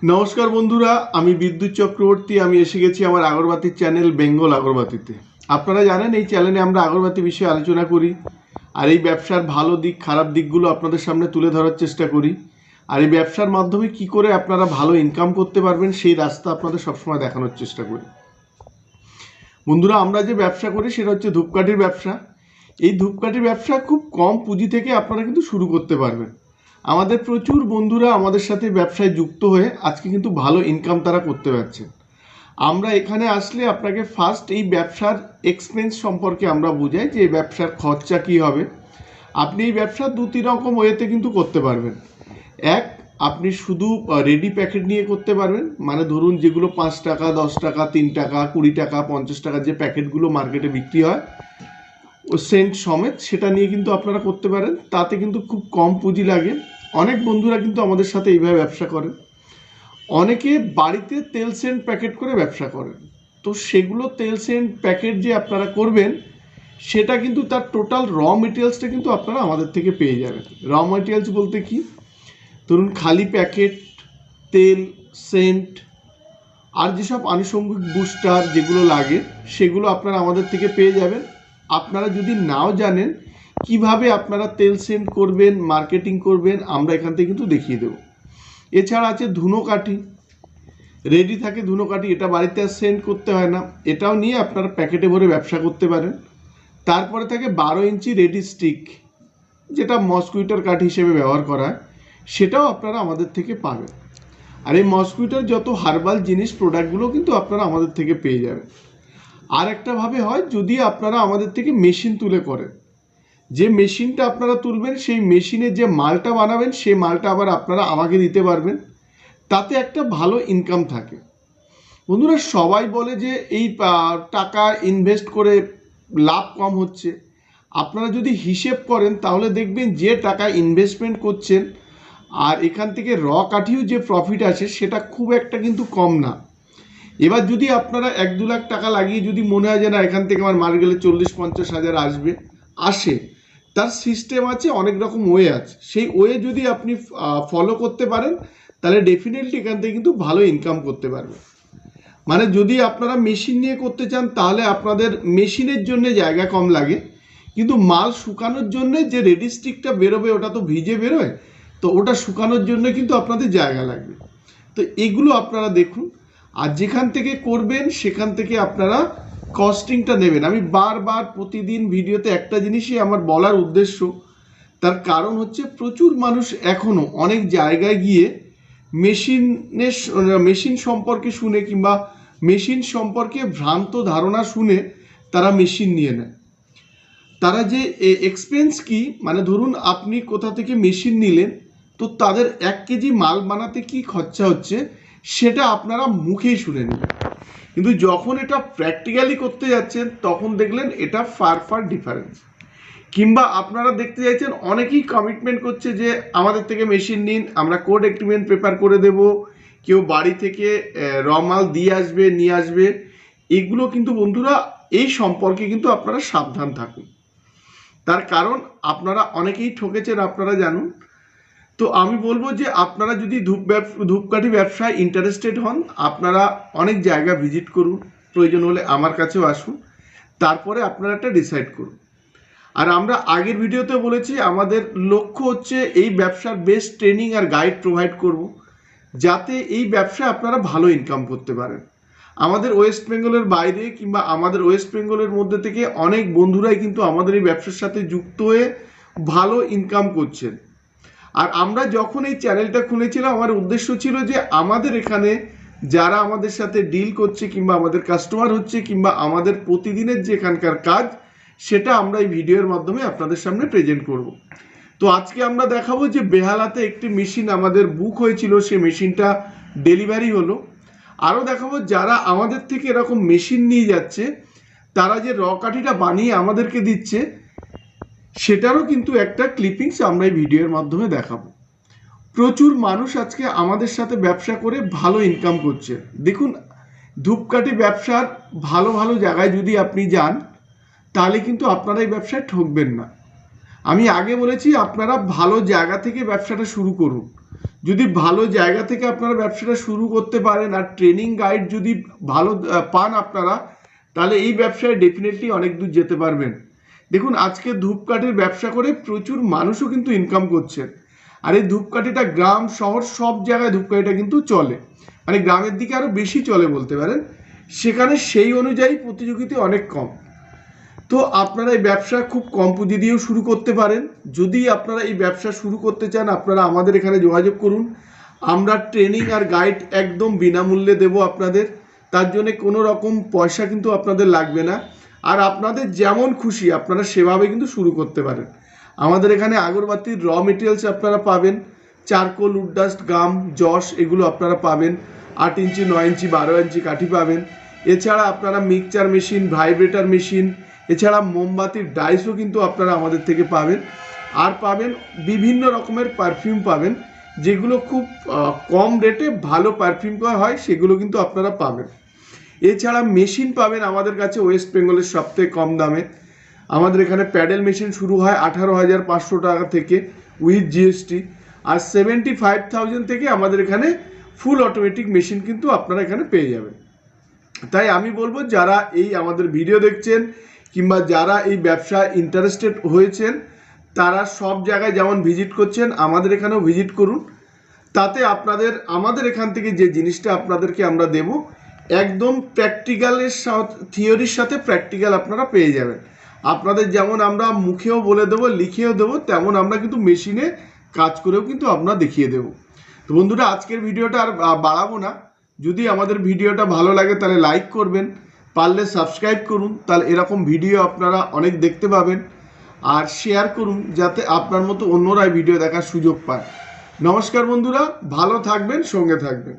নমস্কার বন্ধুরা, আমি বিদ্যুৎ চক্রবর্তী। আমি এসে গেছি আমার আগরবাতির চ্যানেল বেঙ্গল আগরবাতিতে। আপনারা জানেন এই চ্যানেলে আমরা আগরবাতি বিষয়ে আলোচনা করি, আর এই ব্যবসার ভালো দিক খারাপ দিকগুলো আপনাদের সামনে তুলে ধরার চেষ্টা করি। আর এই ব্যবসার মাধ্যমে কি করে আপনারা ভালো ইনকাম করতে পারবেন সেই রাস্তা আপনাদের সবসময় দেখানোর চেষ্টা করি। বন্ধুরা, আমরা যে ব্যবসা করি সেটা হচ্ছে ধূপকাঠির ব্যবসা। এই ধূপকাঠির ব্যবসা খুব কম পুঁজি থেকে আপনারা কিন্তু শুরু করতে পারবেন। আমাদের প্রচুর বন্ধুরা আমাদের সাথে ব্যবসায় যুক্ত হয়ে আজকে কিন্তু ভালো ইনকাম তারা করতে পারছে। আমরা এখানে আসলে আপনাকে ফার্স্ট এই ব্যবসার এক্সপেন্স সম্পর্কে আমরা বুঝাই যে এই ব্যবসার খরচা কী হবে। আপনি এই ব্যবসা দু তিন রকম ওয়েতে কিন্তু করতে পারবেন। এক, আপনি শুধু রেডি প্যাকেট নিয়ে করতে পারবেন, মানে ধরুন যেগুলো 5 টাকা 10 টাকা 3 টাকা 20 টাকা 50 টাকা যে প্যাকেটগুলো মার্কেটে বিক্রি হয় ও সেন্ট সমেত, সেটা নিয়ে কিন্তু আপনারা করতে পারেন। তাতে কিন্তু খুব কম পুঁজি লাগে। অনেক বন্ধুরা কিন্তু আমাদের সাথে এইভাবে ব্যবসা করেন। অনেকে বাড়িতে তেল সেন্ট প্যাকেট করে ব্যবসা করেন। তো সেগুলো তেল সেন্ট প্যাকেট যে আপনারা করবেন সেটা কিন্তু তার টোটাল র মেটেরিয়ালসটা কিন্তু আপনারা আমাদের থেকে পেয়ে যাবেন। র মেটেরিয়ালস বলতে কি, ধরুন খালি প্যাকেট, তেল, সেন্ট আর যেসব আনুষঙ্গিক বুস্টার যেগুলো লাগে সেগুলো আপনারা আমাদের থেকে পেয়ে যাবেন। আপনারা যদি নাও জানেন কিভাবে আপনারা তেল সেন্ট করবেন, মার্কেটিং করবেন, আমরা এখান থেকে কিন্তু দেখিয়ে দেব। এছাড়া আছে ধুনোকাঠি, রেডি থাকে ধুনোকাঠি, এটা বাড়িতে আর সেন্ট করতে হয় না, এটাও নিয়ে আপনারা প্যাকেটে ভরে ব্যবসা করতে পারেন। তারপরে থাকে 12 ইঞ্চি রেডি স্টিক, যেটা মসকুইটোর কাঠি হিসেবে ব্যবহার করা হয়, সেটাও আপনারা আমাদের থেকে পাবেন। আর এই মসকুইটোর যত হার্বাল জিনিস প্রোডাক্টগুলো কিন্তু আপনারা আমাদের থেকে পেয়ে যাবেন। আর একটা ভাবে হয়, যদি আপনারা আমাদের থেকে মেশিন তুলে করেন, যে মেশিনটা আপনারা তুলবেন সেই মেশিনে যে মালটা বানাবেন সেই মালটা আবার আপনারা আমাকে দিতে পারবেন, তাতে একটা ভালো ইনকাম থাকে। বন্ধুরা, সবাই বলে যে এই টাকা ইনভেস্ট করে লাভ কম হচ্ছে। আপনারা যদি হিসেব করেন তাহলে দেখবেন যে টাকা ইনভেস্টমেন্ট করছেন আর এখান থেকে র কাঠিও যে প্রফিট আছে সেটা খুব একটা কিন্তু কম না। এবার যদি আপনারা 1-2 লাখ টাকা লাগিয়ে যদি মনে হয় যে না এখান থেকে আমার মার গেলে 40-50 হাজার আসে, তার সিস্টেম আছে, অনেক রকম ওয়ে আছে। সেই ওয়ে যদি আপনি ফলো করতে পারেন তাহলে ডেফিনেটলি এখান থেকে কিন্তু ভালো ইনকাম করতে পারবেন। মানে যদি আপনারা মেশিন নিয়ে করতে চান তাহলে আপনাদের মেশিনের জন্য জায়গা কম লাগে, কিন্তু মাল শুকানোর জন্য যে রেডি স্টিকটা বেরোবে ওটা তো ভিজে বেরোয়, তো ওটা শুকানোর জন্য কিন্তু আপনাদের জায়গা লাগবে। তো এগুলো আপনারা দেখুন, আর যেখান থেকে করবেন সেখান থেকে আপনারা কস্টিংটা নেবেন। আমি বারবার প্রতিদিন ভিডিওতে একটা জিনিসই আমার বলার উদ্দেশ্য, তার কারণ হচ্ছে প্রচুর মানুষ এখনও অনেক জায়গায় গিয়ে মেশিন সম্পর্কে শুনে কিংবা মেশিন সম্পর্কে ভ্রান্ত ধারণা শুনে তারা মেশিন নিয়ে নেয়। তারা যে এক্সপেন্স কি, মানে ধরুন আপনি কোথা থেকে মেশিন নিলেন, তো তাদের 1 কেজি মাল বানাতে কি খরচা হচ্ছে সেটা আপনারা মুখেই শুনে নেবেন, কিন্তু যখন এটা প্র্যাকটিক্যালি করতে যাচ্ছেন তখন দেখলেন এটা ফার ডিফারেন্স। কিংবা আপনারা দেখতে চাইছেন, অনেকেই কমিটমেন্ট করছে যে আমাদের থেকে মেশিন নিন, আমরা কোড এগ্রিমেন্ট পেপার করে দেব, কেউ বাড়ি থেকে র মাল নিয়ে আসবে। এগুলো কিন্তু বন্ধুরা এই সম্পর্কে কিন্তু আপনারা সাবধান থাকুন, তার কারণ আপনারা অনেকেই ঠকেছেন, আপনারা জানুন। তো আমি বলবো যে আপনারা যদি ধূপকাঠি ব্যবসায় ইন্টারেস্টেড হন, আপনারা অনেক জায়গা ভিজিট করুন, প্রয়োজন হলে আমার কাছেও আসুন, তারপরে আপনারা একটা ডিসাইড করুন। আর আমরা আগের ভিডিওতে বলেছি আমাদের লক্ষ্য হচ্ছে এই ব্যবসার বেস্ট ট্রেনিং আর গাইড প্রোভাইড করব, যাতে এই ব্যবসায় আপনারা ভালো ইনকাম করতে পারেন। আমাদের ওয়েস্ট বেঙ্গলের বাইরে কিংবা আমাদের ওয়েস্ট বেঙ্গলের মধ্যে থেকে অনেক বন্ধুরাই কিন্তু আমাদের এই ব্যবসার সাথে যুক্ত হয়ে ভালো ইনকাম করছেন। আর আমরা যখন এই চ্যানেলটা খুলেছিলাম আমার উদ্দেশ্য ছিল যে আমাদের এখানে যারা আমাদের সাথে ডিল করছে কিংবা আমাদের কাস্টমার হচ্ছে কিংবা আমাদের প্রতিদিনের যে এখানকার কাজ, সেটা আমরা এই ভিডিওর মাধ্যমে আপনাদের সামনে প্রেজেন্ট করব। তো আজকে আমরা দেখাবো যে বেহালাতে একটি মেশিন আমাদের বুক হয়েছিল, সেই মেশিনটা ডেলিভারি হলো। আরও দেখাবো যারা আমাদের থেকে এরকম মেশিন নিয়ে যাচ্ছে, তারা যে র কাঠিটা বানিয়ে আমাদেরকে দিচ্ছে সেটারও কিন্তু একটা ক্লিপিংস আমরা এই ভিডিওর মাধ্যমে দেখাবো। প্রচুর মানুষ আজকে আমাদের সাথে ব্যবসা করে ভালো ইনকাম করছে। দেখুন, ধূপকাঠি ব্যবসার ভালো ভালো জায়গায় যদি আপনি যান তাহলে কিন্তু আপনারা এই ব্যবসায় ঠকবেন না। আমি আগে বলেছি আপনারা ভালো জায়গা থেকে ব্যবসাটা শুরু করুন। যদি ভালো জায়গা থেকে আপনারা ব্যবসাটা শুরু করতে পারেন আর ট্রেনিং গাইড যদি ভালো পান আপনারা, তাহলে এই ব্যবসায় ডেফিনেটলি অনেক দূর যেতে পারবেন। দেখুন, আজকে ধূপকাঠির ব্যবসা করে প্রচুর মানুষও কিন্তু ইনকাম করছেন। আর এই ধূপকাঠিটা গ্রাম শহর সব জায়গায় ধূপকাঠিটা কিন্তু চলে, মানে গ্রামের দিকে আরও বেশি চলে বলতে পারেন। সেখানে সেই অনুযায়ী প্রতিযোগিতা অনেক কম। তো আপনারা এই ব্যবসা খুব কম পুঁজি দিয়েও শুরু করতে পারেন। যদি আপনারা এই ব্যবসা শুরু করতে চান, আপনারা আমাদের এখানে যোগাযোগ করুন। আমরা ট্রেনিং আর গাইড একদম বিনামূল্যে দেব আপনাদের। তার জন্য কোনো রকম পয়সা কিন্তু আপনাদের লাগবে না। আর আপনাদের যেমন খুশি আপনারা সেভাবে কিন্তু শুরু করতে পারেন। আমাদের এখানে আগরবাতির র মেটেরিয়ালস আপনারা পাবেন, চারকোল, উডডাস্ট, গাম, যশ এগুলো আপনারা পাবেন। 8 ইঞ্চি, 9 ইঞ্চি, 12 ইঞ্চি কাঠি পাবেন। এছাড়া আপনারা মিক্সচার মেশিন, ভাইব্রেটার মেশিন, এছাড়া মোমবাতির ডাইসও কিন্তু আপনারা আমাদের থেকে পাবেন। আর পাবেন বিভিন্ন রকমের পারফিউম পাবেন, যেগুলো খুব কম রেটে ভালো পারফিউম হয়, সেগুলো কিন্তু আপনারা পাবেন। এছাড়া মেশিন পাবেন আমাদের কাছে ওয়েস্ট বেঙ্গলের সবথেকে কম দামে। আমাদের এখানে প্যাডেল মেশিন শুরু হয় 18,500 টাকা থেকে উইথ জিএসটি, আর 75,000 থেকে আমাদের এখানে ফুল অটোমেটিক মেশিন কিন্তু আপনারা এখানে পেয়ে যাবেন। তাই আমি বলবো, যারা এই আমাদের ভিডিও দেখছেন কিংবা যারা এই ব্যবসায় ইন্টারেস্টেড হয়েছেন, তারা সব জায়গায় যেমন ভিজিট করছেন আমাদের এখানেও ভিজিট করুন। তাতে আপনাদের আমাদের এখান থেকে যে জিনিসটা আপনাদেরকে আমরা দেব, একদম প্র্যাকটিক্যালের সাথে, থিওরির সাথে প্র্যাকটিক্যাল আপনারা পেয়ে যাবেন। আপনাদের যেমন আমরা মুখেও বলে দেবো, লিখেও দেবো, তেমন আমরা কিন্তু মেশিনে কাজ করেও কিন্তু আমরা দেখিয়ে দেব। তো বন্ধুরা, আজকের ভিডিওটা আর বাড়াবো না। যদি আমাদের ভিডিওটা ভালো লাগে তাহলে লাইক করবেন, পারলে সাবস্ক্রাইব করুন, তাহলে এরকম ভিডিও আপনারা অনেক দেখতে পাবেন। আর শেয়ার করুন যাতে আপনার মতো অন্যরা ভিডিও দেখার সুযোগ পায়। নমস্কার বন্ধুরা, ভালো থাকবেন, সঙ্গে থাকবেন।